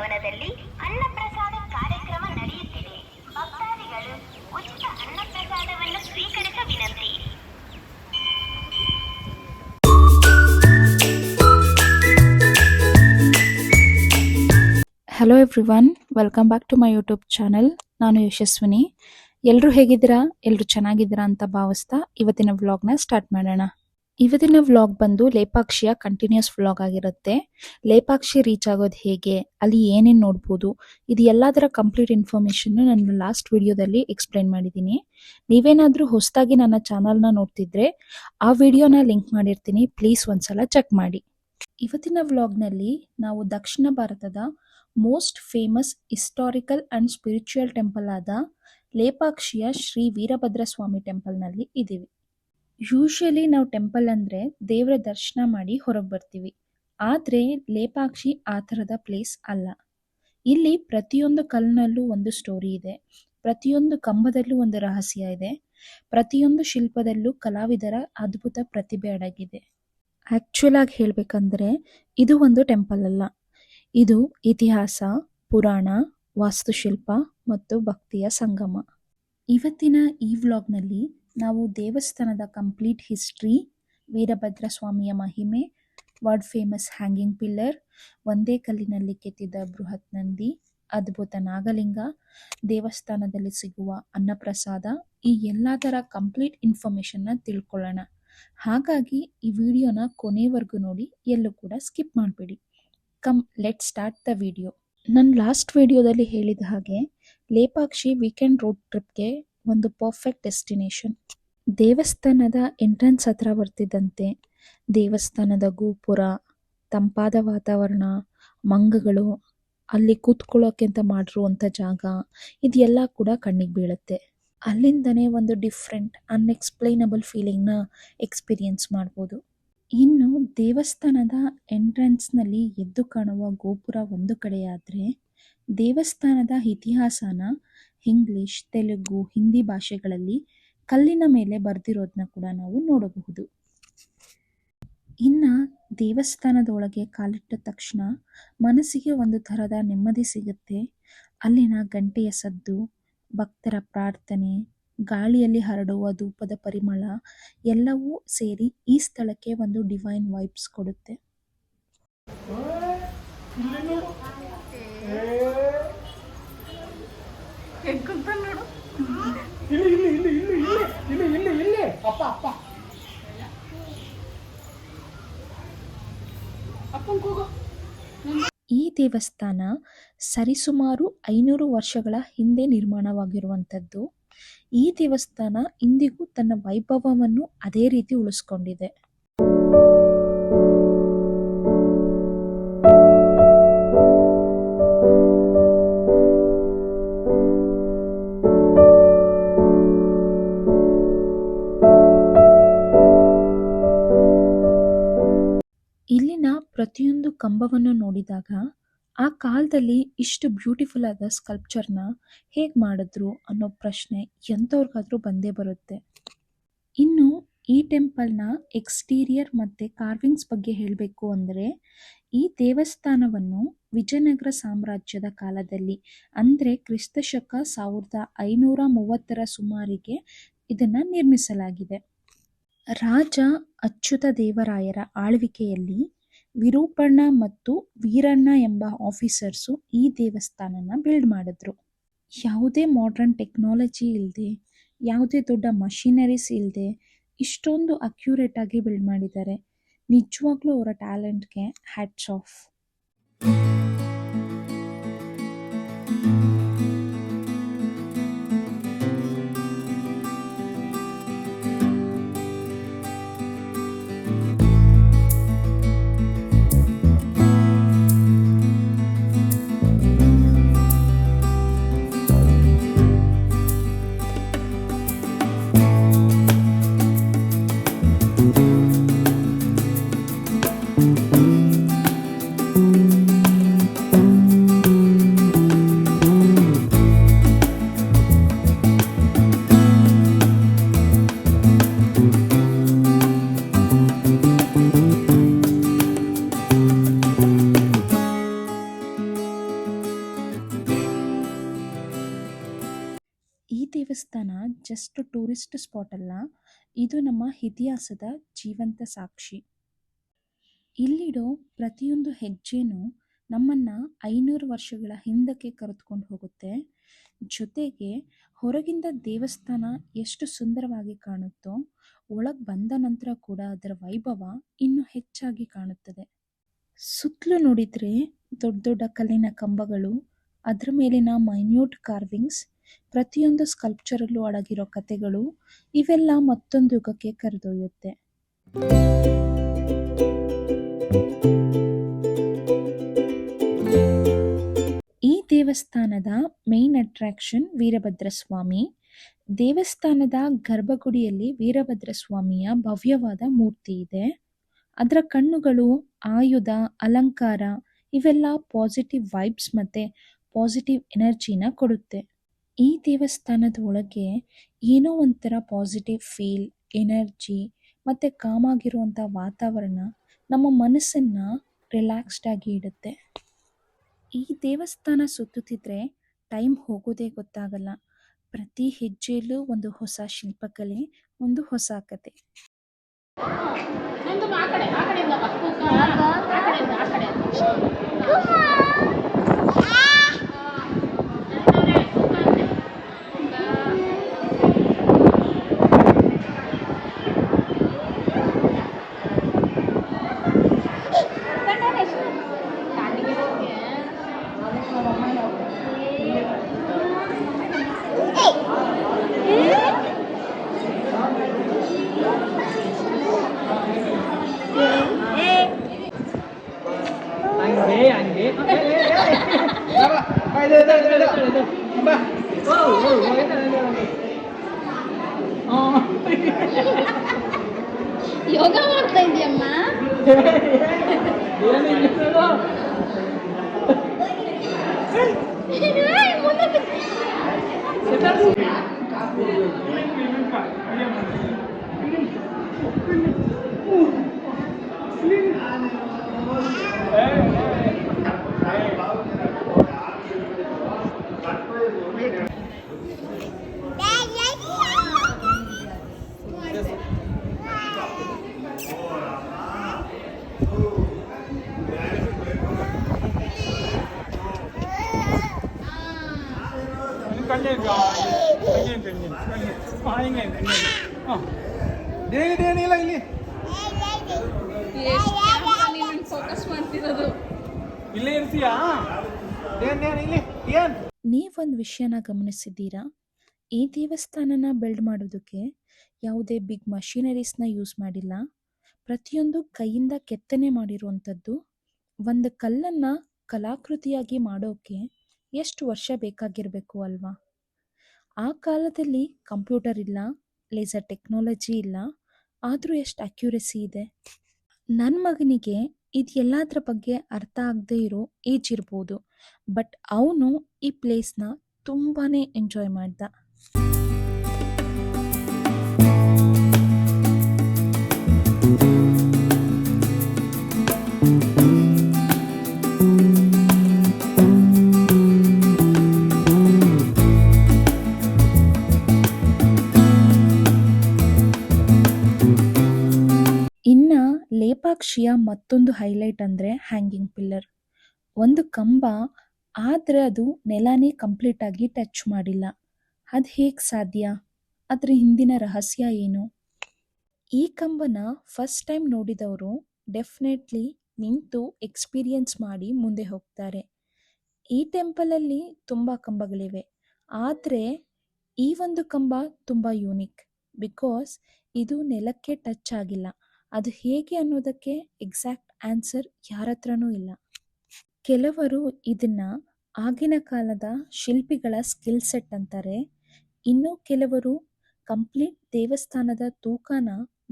ದೇವಸ್ಥಾನದಲ್ಲಿ ಅನ್ನಪ್ರಸಾದ ಕಾರ್ಯಕ್ರಮ ನಡೆಯುತ್ತಿದೆ. ಭಕ್ತಾದಿಗಳು ಉಚಿತ ಅನ್ನಪ್ರಸಾದವನ್ನು ಸ್ವೀಕರಿಸ ವಿನಂತಿ. Hello everyone, welcome back to my YouTube channel. ನಾನು ಯಶಸ್ವಿನಿ. ಎಲ್ಲರೂ ಹೇಗಿದ್ದೀರಾ? ಎಲ್ಲರೂ ಚೆನ್ನಾಗಿದ್ದೀರಾ ಅಂತ ಭಾವಿಸ್ತಾ ಇವತ್ತಿನ ವ್ಲಾಗ್ನ ಸ್ಟಾರ್ಟ್ ಮಾಡೋಣ. ಇವತ್ತಿನ ವ್ಲಾಗ್ ಬಂದು ಲೇಪಾಕ್ಷಿಯ ಕಂಟಿನ್ಯೂಸ್ ವ್ಲಾಗ್ ಆಗಿರುತ್ತೆ. ಲೇಪಾಕ್ಷಿ ರೀಚ್ ಆಗೋದು ಹೇಗೆ, ಅಲ್ಲಿ ಏನೇನು ನೋಡ್ಬೋದು, ಇದು ಎಲ್ಲದರ ಕಂಪ್ಲೀಟ್ ಇನ್ಫಾರ್ಮೇಷನ್ ನಾನು ಲಾಸ್ಟ್ ವಿಡಿಯೋದಲ್ಲಿ ಎಕ್ಸ್ಪ್ಲೈನ್ ಮಾಡಿದ್ದೀನಿ. ನೀವೇನಾದರೂ ಹೊಸದಾಗಿ ನನ್ನ ಚಾನಲ್ನ ನೋಡ್ತಿದ್ರೆ ಆ ವಿಡಿಯೋನ ಲಿಂಕ್ ಮಾಡಿರ್ತೀನಿ, ಪ್ಲೀಸ್ ಒಂದ್ಸಲ ಚೆಕ್ ಮಾಡಿ. ಇವತ್ತಿನ ವ್ಲಾಗ್ನಲ್ಲಿ ನಾವು ದಕ್ಷಿಣ ಭಾರತದ most famous historical and spiritual temple ಆದ ಲೇಪಾಕ್ಷಿಯ ಶ್ರೀ ವೀರಭದ್ರ ಸ್ವಾಮಿ ಟೆಂಪಲ್ನಲ್ಲಿ ಇದ್ದೀವಿ. ಯೂಶಲಿ ನಾವು ಟೆಂಪಲ್ ಅಂದರೆ ದೇವರ ದರ್ಶನ ಮಾಡಿ ಹೊರಗೆ ಬರ್ತೀವಿ. ಆದರೆ ಲೇಪಾಕ್ಷಿ ಆ ಥರದ ಪ್ಲೇಸ್ ಅಲ್ಲ. ಇಲ್ಲಿ ಪ್ರತಿಯೊಂದು ಕಲ್ಲಿನಲ್ಲೂ ಒಂದು ಸ್ಟೋರಿ ಇದೆ, ಪ್ರತಿಯೊಂದು ಕಂಬದಲ್ಲೂ ಒಂದು ರಹಸ್ಯ ಇದೆ, ಪ್ರತಿಯೊಂದು ಶಿಲ್ಪದಲ್ಲೂ ಕಲಾವಿದರ ಅದ್ಭುತ ಪ್ರತಿಭೆ ಅಡಗಿದೆ. ಆ್ಯಕ್ಚುಲ್ ಆಗಿ ಹೇಳಬೇಕಂದ್ರೆ ಇದು ಒಂದು ಟೆಂಪಲ್ ಅಲ್ಲ, ಇದು ಇತಿಹಾಸ, ಪುರಾಣ, ವಾಸ್ತುಶಿಲ್ಪ ಮತ್ತು ಭಕ್ತಿಯ ಸಂಗಮ. ಇವತ್ತಿನ ಈ ವ್ಲಾಗ್ನಲ್ಲಿ ನಾವು ದೇವಸ್ಥಾನದ ಕಂಪ್ಲೀಟ್ ಹಿಸ್ಟ್ರಿ, ವೀರಭದ್ರ ಸ್ವಾಮಿಯ ಮಹಿಮೆ, ವರ್ಲ್ಡ್ ಫೇಮಸ್ ಹ್ಯಾಂಗಿಂಗ್ ಪಿಲ್ಲರ್, ಒಂದೇ ಕಲ್ಲಿನಲ್ಲಿ ಕೆತ್ತಿದ ಬೃಹತ್ ನಂದಿ, ಅದ್ಭುತ ನಾಗಲಿಂಗ, ದೇವಸ್ಥಾನದಲ್ಲಿ ಸಿಗುವ ಅನ್ನಪ್ರಸಾದ, ಈ ಎಲ್ಲದರ ಕಂಪ್ಲೀಟ್ ಇನ್ಫಾರ್ಮೇಷನ್ನ ತಿಳ್ಕೊಳ್ಳೋಣ. ಹಾಗಾಗಿ ಈ ವಿಡಿಯೋನ ಕೊನೆವರೆಗೂ ನೋಡಿ, ಎಲ್ಲೂ ಕೂಡ ಸ್ಕಿಪ್ ಮಾಡಬೇಡಿ. Come let start the video. ನಾನು ಲಾಸ್ಟ್ ವಿಡಿಯೋದಲ್ಲಿ ಹೇಳಿದ ಹಾಗೆ ಲೇಪಾಕ್ಷಿ ವೀಕೆಂಡ್ ರೋಡ್ ಟ್ರಿಪ್ಗೆ ಒಂದು ಪರ್ಫೆಕ್ಟ್ ಡೆಸ್ಟಿನೇಷನ್. ದೇವಸ್ಥಾನದ ಎಂಟ್ರೆನ್ಸ್ ಹತ್ರ ಬರ್ತಿದ್ದಂತೆ ದೇವಸ್ಥಾನದ ಗೋಪುರ, ತಂಪಾದ ವಾತಾವರಣ, ಮಂಗಗಳು, ಅಲ್ಲಿ ಕೂತ್ಕೊಳ್ಳೋಕೆ ಅಂತ ಮಾಡಿರುವಂಥ ಜಾಗ, ಇದೆಲ್ಲ ಕೂಡ ಕಣ್ಣಿಗೆ ಬೀಳುತ್ತೆ. ಅಲ್ಲಿಂದನೇ ಒಂದು ಡಿಫ್ರೆಂಟ್ ಅನ್ಎಕ್ಸ್ಪ್ಲೈನಬಲ್ ಫೀಲಿಂಗ್ನ ಎಕ್ಸ್ಪೀರಿಯನ್ಸ್ ಮಾಡ್ಬೋದು. ಇನ್ನು ದೇವಸ್ಥಾನದ ಎಂಟ್ರೆನ್ಸ್ನಲ್ಲಿ ಎದ್ದು ಕಾಣುವ ಗೋಪುರ ಒಂದು ಕಡೆಯಾದರೆ, ದೇವಸ್ಥಾನದ ಇತಿಹಾಸನ ಇಂಗ್ಲಿಷ್, ತೆಲುಗು, ಹಿಂದಿ ಭಾಷೆಗಳಲ್ಲಿ ಕಲ್ಲಿನ ಮೇಲೆ ಬರೆದಿರೋದನ್ನ ಕೂಡ ನಾವು ನೋಡಬಹುದು. ಇನ್ನು ದೇವಸ್ಥಾನದೊಳಗೆ ಕಾಲಿಟ್ಟ ತಕ್ಷಣ ಮನಸ್ಸಿಗೆ ಒಂದು ಥರದ ನೆಮ್ಮದಿ ಸಿಗುತ್ತೆ. ಅಲ್ಲಿನ ಗಂಟೆಯ ಸದ್ದು, ಭಕ್ತರ ಪ್ರಾರ್ಥನೆ, ಗಾಳಿಯಲ್ಲಿ ಹರಡುವ ಧೂಪದ ಪರಿಮಳ ಎಲ್ಲವೂ ಸೇರಿ ಈ ಸ್ಥಳಕ್ಕೆ ಒಂದು ಡಿವೈನ್ ವೈಬ್ಸ್ ಕೊಡುತ್ತೆ. ಈ ದೇವಸ್ಥಾನ ಸರಿಸುಮಾರು 500 ವರ್ಷಗಳ ಹಿಂದೆ ನಿರ್ಮಾಣವಾಗಿರುವಂಥದ್ದು. ಈ ದೇವಸ್ಥಾನ ಇಂದಿಗೂ ತನ್ನ ವೈಭವವನ್ನು ಅದೇ ರೀತಿ ಉಳಿಸ್ಕೊಂಡಿದೆ. ಇಲ್ಲಿನ ಪ್ರತಿಯೊಂದು ಕಂಬವನ್ನು ನೋಡಿದಾಗ ಆ ಕಾಲದಲ್ಲಿ ಇಷ್ಟು ಬ್ಯೂಟಿಫುಲ್ ಆದ ಸ್ಕಲ್ಪ್ಚರ್ನ ಹೇಗೆ ಮಾಡಿದ್ರು ಅನ್ನೋ ಪ್ರಶ್ನೆ ಎಂಥವ್ರಿಗಾದ್ರೂ ಬಂದೇ ಬರುತ್ತೆ. ಇನ್ನು ಈ ಟೆಂಪಲ್ನ ಎಕ್ಸ್ಟೀರಿಯರ್ ಮತ್ತು ಕಾರ್ವಿಂಗ್ಸ್ ಬಗ್ಗೆ ಹೇಳಬೇಕು ಅಂದರೆ, ಈ ದೇವಸ್ಥಾನವನ್ನು ವಿಜಯನಗರ ಸಾಮ್ರಾಜ್ಯದ ಕಾಲದಲ್ಲಿ ಅಂದರೆ ಕ್ರಿಸ್ತಶಕ 1530 ಸುಮಾರಿಗೆ ಇದನ್ನು ನಿರ್ಮಿಸಲಾಗಿದೆ. ರಾಜ ಅಚ್ಯುತ ದೇವರಾಯರ ಆಳ್ವಿಕೆಯಲ್ಲಿ ವಿರೂಪಣ್ಣ ಮತ್ತು ವೀರಣ್ಣ ಎಂಬ ಆಫೀಸರ್ಸು ಈ ದೇವಸ್ಥಾನನ ಬಿಲ್ಡ್ ಮಾಡಿದ್ರು. ಯಾವುದೇ ಮಾಡ್ರನ್ ಟೆಕ್ನಾಲಜಿ ಇಲ್ಲದೆ, ಯಾವುದೇ ದೊಡ್ಡ ಮಷಿನರೀಸ್ ಇಲ್ಲದೆ ಇಷ್ಟೊಂದು ಅಕ್ಯುರೇಟ್ ಆಗಿ ಬಿಲ್ಡ್ ಮಾಡಿದ್ದಾರೆ. ನಿಜವಾಗ್ಲೂ ಅವರ ಟ್ಯಾಲೆಂಟ್ಗೆ ಹ್ಯಾಟ್ಸ್ ಆಫ್. ದೇವಸ್ಥಾನ ಜಸ್ಟ್ ಟೂರಿಸ್ಟ್ ಸ್ಪಾಟ್ ಅಲ್ಲ, ಇದು ನಮ್ಮ ಇತಿಹಾಸದ ಜೀವಂತ ಸಾಕ್ಷಿ. ಇಲ್ಲಿಡೋ ಪ್ರತಿಯೊಂದು ಹೆಜ್ಜೆನೂ ನಮ್ಮನ್ನು 500 ವರ್ಷಗಳ ಹಿಂದಕ್ಕೆ ಕರೆದುಕೊಂಡು ಹೋಗುತ್ತೆ. ಜೊತೆಗೆ ಹೊರಗಿಂದ ದೇವಸ್ಥಾನ ಎಷ್ಟು ಸುಂದರವಾಗಿ ಕಾಣುತ್ತೋ, ಒಳಗೆ ಬಂದ ನಂತರ ಕೂಡ ಅದರ ವೈಭವ ಇನ್ನೂ ಹೆಚ್ಚಾಗಿ ಕಾಣುತ್ತದೆ. ಸುತ್ತಲೂ ನೋಡಿದರೆ ದೊಡ್ಡ ದೊಡ್ಡ ಕಲ್ಲಿನ ಕಂಬಗಳು, ಅದರ ಮೇಲಿನ ಮೈನ್ಯೂಟ್ ಕಾರ್ವಿಂಗ್ಸ್, ಪ್ರತಿಯೊಂದು ಸ್ಕಲ್ಪ್ಚರಲ್ಲೂ ಅಡಗಿರೋ ಕಥೆಗಳು, ಇವೆಲ್ಲ ಮತ್ತೊಂದು ಯುಗಕ್ಕೆ ಕರೆದೊಯ್ಯುತ್ತೆ. ಈ ದೇವಸ್ಥಾನದ ಮೇನ್ ಅಟ್ರಾಕ್ಷನ್ ವೀರಭದ್ರ ಸ್ವಾಮಿ. ದೇವಸ್ಥಾನದ ಗರ್ಭಗುಡಿಯಲ್ಲಿ ವೀರಭದ್ರ ಸ್ವಾಮಿಯ ಭವ್ಯವಾದ ಮೂರ್ತಿ ಇದೆ. ಅದರ ಕಣ್ಣುಗಳು, ಆಯುಧ, ಅಲಂಕಾರ ಇವೆಲ್ಲ ಪಾಸಿಟಿವ್ ವೈಬ್ಸ್ ಮತ್ತು ಪಾಸಿಟಿವ್ ಎನರ್ಜಿನ ಕೊಡುತ್ತೆ. ಈ ದೇವಸ್ಥಾನದ ಒಳಗೆ ಏನೋ ಒಂಥರ ಪಾಸಿಟಿವ್ ಫೀಲ್, ಎನರ್ಜಿ ಮತ್ತು ಕಾಮ್ ಆಗಿರುವಂಥ ವಾತಾವರಣ ನಮ್ಮ ಮನಸ್ಸನ್ನು ರಿಲ್ಯಾಕ್ಸ್ಡ್ ಆಗಿ ಇಡುತ್ತೆ. ಈ ದೇವಸ್ಥಾನ ಸುತ್ತುತ್ತಿದ್ರೆ ಟೈಮ್ ಹೋಗೋದೇ ಗೊತ್ತಾಗಲ್ಲ. ಪ್ರತಿ ಹೆಜ್ಜೆಯಲ್ಲೂ ಒಂದು ಹೊಸ ಶಿಲ್ಪಕಲೆ, ಒಂದು ಹೊಸ ಕತೆ. ಯೋಗ ಮಾಡ್ತಾ ಇದೆಯಮ್ಮ. ಫೋಕಸ್ ಮಾಡ್ತಿರೋದು ನೀವೊಂದು ವಿಷಯನ ಗಮನಿಸಿದ್ದೀರಾ? ಈ ದೇವಸ್ಥಾನನ ಬಿಲ್ಡ್ ಮಾಡೋದಕ್ಕೆ ಯಾವುದೇ ಬಿಗ್ ಮಷಿನರೀಸ್ನ ಯೂಸ್ ಮಾಡಿಲ್ಲ. ಪ್ರತಿಯೊಂದು ಕೈಯಿಂದ ಕೆತ್ತನೆ ಮಾಡಿರುವಂಥದ್ದು. ಒಂದು ಕಲ್ಲನ್ನು ಕಲಾಕೃತಿಯಾಗಿ ಮಾಡೋಕ್ಕೆ ಎಷ್ಟು ವರ್ಷ ಬೇಕಾಗಿರಬೇಕು ಅಲ್ವಾ? ಆ ಕಾಲದಲ್ಲಿ ಕಂಪ್ಯೂಟರ್ ಇಲ್ಲ, ಲೇಸರ್ ಟೆಕ್ನಾಲಜಿ ಇಲ್ಲ, ಆದರೂ ಎಷ್ಟು ಅಕ್ಯುರೆಸಿ ಇದೆ. ನನ್ನ ಮಗನಿಗೆ ಇದು ಎಲ್ಲದರ ಬಗ್ಗೆ ಅರ್ಥ ಆಗದೆ ಇರೋ ಏಜ್ ಇರ್ಬೋದು, ಬಟ್ ಅವನು ಈ ಪ್ಲೇಸ್ನ ತುಂಬಾ ಎಂಜಾಯ್ ಮಾಡ್ದ. ಇನ್ನು ಲೇಪಾಕ್ಷಿಯ ಮತ್ತೊಂದು ಹೈಲೈಟ್ ಅಂದರೆ ಹ್ಯಾಂಗಿಂಗ್ ಪಿಲ್ಲರ್. ಒಂದು ಕಂಬ, ಆದರೆ ಅದು ನೆಲನೇ ಕಂಪ್ಲೀಟಾಗಿ ಟಚ್ ಮಾಡಿಲ್ಲ. ಅದು ಹೇಗೆ ಸಾಧ್ಯ? ಅದರ ಹಿಂದಿನ ರಹಸ್ಯ ಏನು? ಈ ಕಂಬನ ಫಸ್ಟ್ ಟೈಮ್ ನೋಡಿದವರು ಡೆಫಿನೆಟ್ಲಿ ನಿಂತು ಎಕ್ಸ್ಪೀರಿಯನ್ಸ್ ಮಾಡಿ ಮುಂದೆ ಹೋಗ್ತಾರೆ. ಈ ಟೆಂಪಲಲ್ಲಿ ತುಂಬ ಕಂಬಗಳಿವೆ, ಆದರೆ ಈ ಒಂದು ಕಂಬ ತುಂಬ ಯೂನಿಕ್. ಬಿಕಾಸ್ ಇದು ನೆಲಕ್ಕೆ ಟಚ್ ಆಗಿಲ್ಲ. ಅದು ಹೇಗೆ ಅನ್ನೋದಕ್ಕೆ ಎಕ್ಸಾಕ್ಟ್ ಆನ್ಸರ್ ಯಾರ ಹತ್ರನೂ ಇಲ್ಲ. ಕೆಲವರು ಇದನ್ನ ಆಗಿನ ಕಾಲದ ಶಿಲ್ಪಿಗಳ ಸ್ಕಿಲ್ ಸೆಟ್ ಅಂತಾರೆ. ಇನ್ನು ಕೆಲವರು ಕಂಪ್ಲೀಟ್ ದೇವಸ್ಥಾನದ ತೂಕನ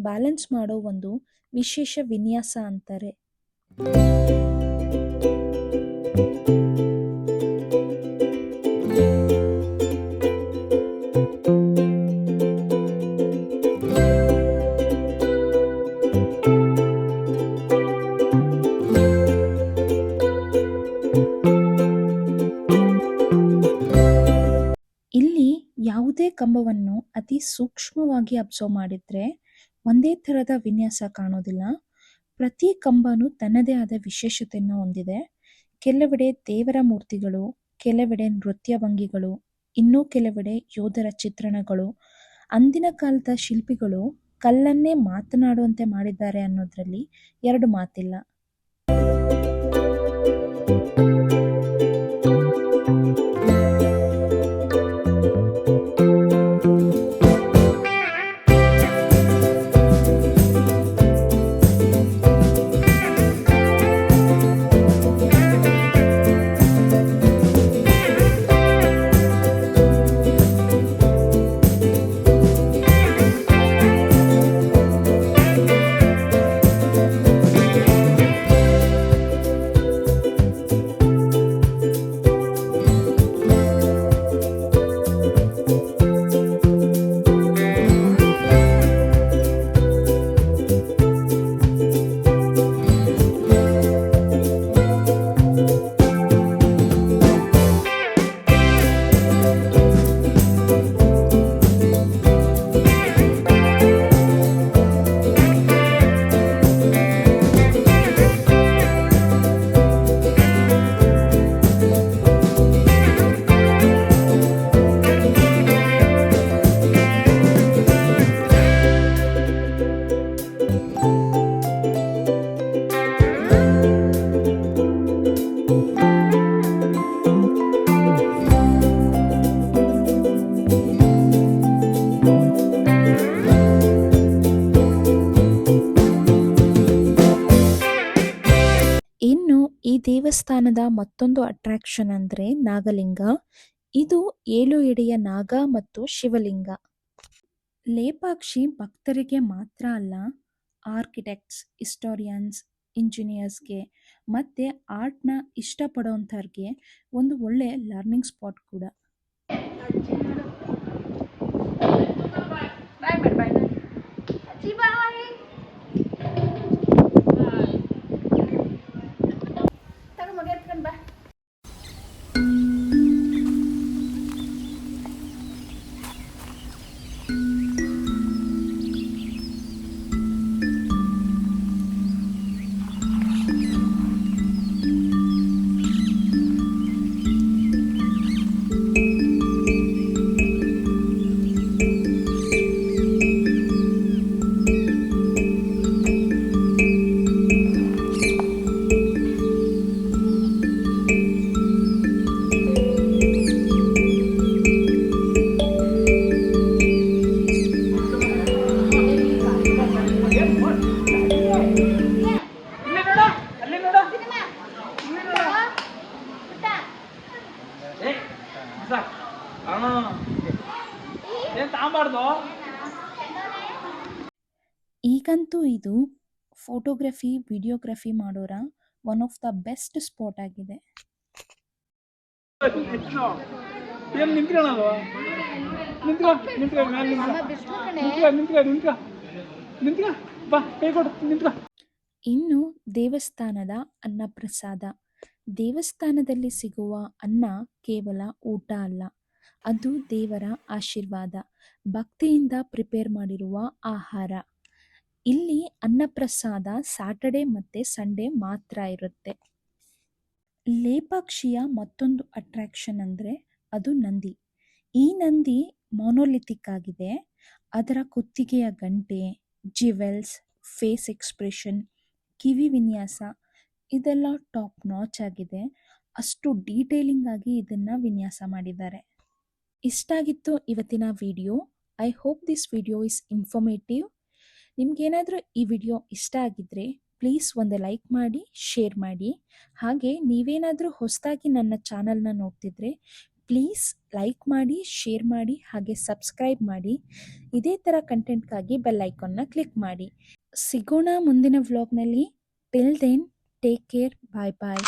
ಬ್ಯಾಲೆನ್ಸ್ ಮಾಡೋ ಒಂದು ವಿಶೇಷ ವಿನ್ಯಾಸ ಅಂತಾರೆ. ಇಲ್ಲಿ ಯಾವುದೇ ಕಂಬವನ್ನು ಅತಿ ಸೂಕ್ಷ್ಮವಾಗಿ ಅಬ್ಸರ್ವ್ ಮಾಡಿದ್ರೆ ಒಂದೇ ಥರದ ವಿನ್ಯಾಸ ಕಾಣೋದಿಲ್ಲ. ಪ್ರತಿ ಕಂಬನೂ ತನ್ನದೇ ಆದ ವಿಶೇಷತೆಯನ್ನು ಹೊಂದಿದೆ. ಕೆಲವೆಡೆ ದೇವರ ಮೂರ್ತಿಗಳು, ಕೆಲವೆಡೆ ನೃತ್ಯ ಭಂಗಿಗಳು, ಇನ್ನೂ ಕೆಲವೆಡೆ ಯೋಧರ ಚಿತ್ರಣಗಳು. ಅಂದಿನ ಕಾಲದ ಶಿಲ್ಪಿಗಳು ಕಲ್ಲನ್ನೇ ಮಾತನಾಡುವಂತೆ ಮಾಡಿದ್ದಾರೆ ಅನ್ನೋದ್ರಲ್ಲಿ ಎರಡು ಮಾತಿಲ್ಲ. ಇನ್ನು ಈ ದೇವಸ್ಥಾನದ ಮತ್ತೊಂದು ಅಟ್ರಾಕ್ಷನ್ ಅಂದ್ರೆ ನಾಗಲಿಂಗ. ಇದು 7 ಎಡೆಯ ನಾಗ ಮತ್ತು ಶಿವಲಿಂಗ. ಲೇಪಾಕ್ಷಿ ಭಕ್ತರಿಗೆ ಮಾತ್ರ ಅಲ್ಲ, ಆರ್ಕಿಟೆಕ್ಟ್ಸ್, ಹಿಸ್ಟೋರಿಯನ್ಸ್, ಇಂಜಿನಿಯರ್ಸ್ಗೆ ಮತ್ತೆ ಆರ್ಟ್ನ ಇಷ್ಟಪಡೋಂಥವ್ರಿಗೆ ಒಂದು ಒಳ್ಳೆ ಲರ್ನಿಂಗ್ ಸ್ಪಾಟ್ ಕೂಡ. ಈಗಂತೂ ಇದು ಫೋಟೋಗ್ರಫಿ, ವಿಡಿಯೋಗ್ರಫಿ ಮಾಡೋರ one of the best spot ಆಗಿದೆ. ಇನ್ನು ದೇವಸ್ಥಾನದ ಅನ್ನಪ್ರಸಾದ. ದೇವಸ್ಥಾನದಲ್ಲಿ ಸಿಗುವ ಅನ್ನ ಕೇವಲ ಊಟ ಅಲ್ಲ, ಅದು ದೇವರ ಆಶೀರ್ವಾದ, ಭಕ್ತಿಯಿಂದ ಪ್ರಿಪೇರ್ ಮಾಡಿರುವ ಆಹಾರ. ಇಲ್ಲಿ ಅನ್ನಪ್ರಸಾದ ಸ್ಯಾಟರ್ಡೆ ಮತ್ತು ಸಂಡೇ ಮಾತ್ರ ಇರುತ್ತೆ. ಲೇಪಾಕ್ಷಿಯ ಮತ್ತೊಂದು ಅಟ್ರಾಕ್ಷನ್ ಅಂದರೆ ಅದು ನಂದಿ. ಈ ನಂದಿ ಮೊನೊಲಿಥಿಕ್ ಆಗಿದೆ. ಅದರ ಕುತ್ತಿಗೆಯ ಗಂಟೆ, ಜಿವೆಲ್ಸ್, ಫೇಸ್ ಎಕ್ಸ್ಪ್ರೆಷನ್, ಕಿವಿ ವಿನ್ಯಾಸ ಇದೆಲ್ಲ ಟಾಪ್ ನಾಚ್ ಆಗಿದೆ. ಅಷ್ಟು ಡೀಟೇಲಿಂಗ್ ಆಗಿ ಇದನ್ನು ವಿನ್ಯಾಸ ಮಾಡಿದ್ದಾರೆ. ಇಷ್ಟ ಆಗಿತ್ತು ಇವತ್ತಿನ video. I hope this video is informative. ನಿಮ್ಗೇನಾದರೂ ಈ ವಿಡಿಯೋ ಇಷ್ಟ ಆಗಿದ್ದರೆ ಪ್ಲೀಸ್ ಒಂದು ಲೈಕ್ ಮಾಡಿ, ಶೇರ್ ಮಾಡಿ. ಹಾಗೆ ನೀವೇನಾದರೂ ಹೊಸದಾಗಿ ನನ್ನ ಚಾನಲ್ನ ನೋಡ್ತಿದ್ರೆ ಪ್ಲೀಸ್ ಲೈಕ್ ಮಾಡಿ, ಶೇರ್ ಮಾಡಿ, ಹಾಗೆ ಸಬ್ಸ್ಕ್ರೈಬ್ ಮಾಡಿ. ಇದೇ ಥರ ಕಂಟೆಂಟ್ಗಾಗಿ ಬೆಲ್ ಐಕಾನ್ನ ಕ್ಲಿಕ್ ಮಾಡಿ. ಸಿಗೋಣ ಮುಂದಿನ ವ್ಲಾಗ್ನಲ್ಲಿ. ಟಿಲ್ ದೆನ್, ಟೇಕ್ ಕೇರ್, ಬಾಯ್ ಬಾಯ್.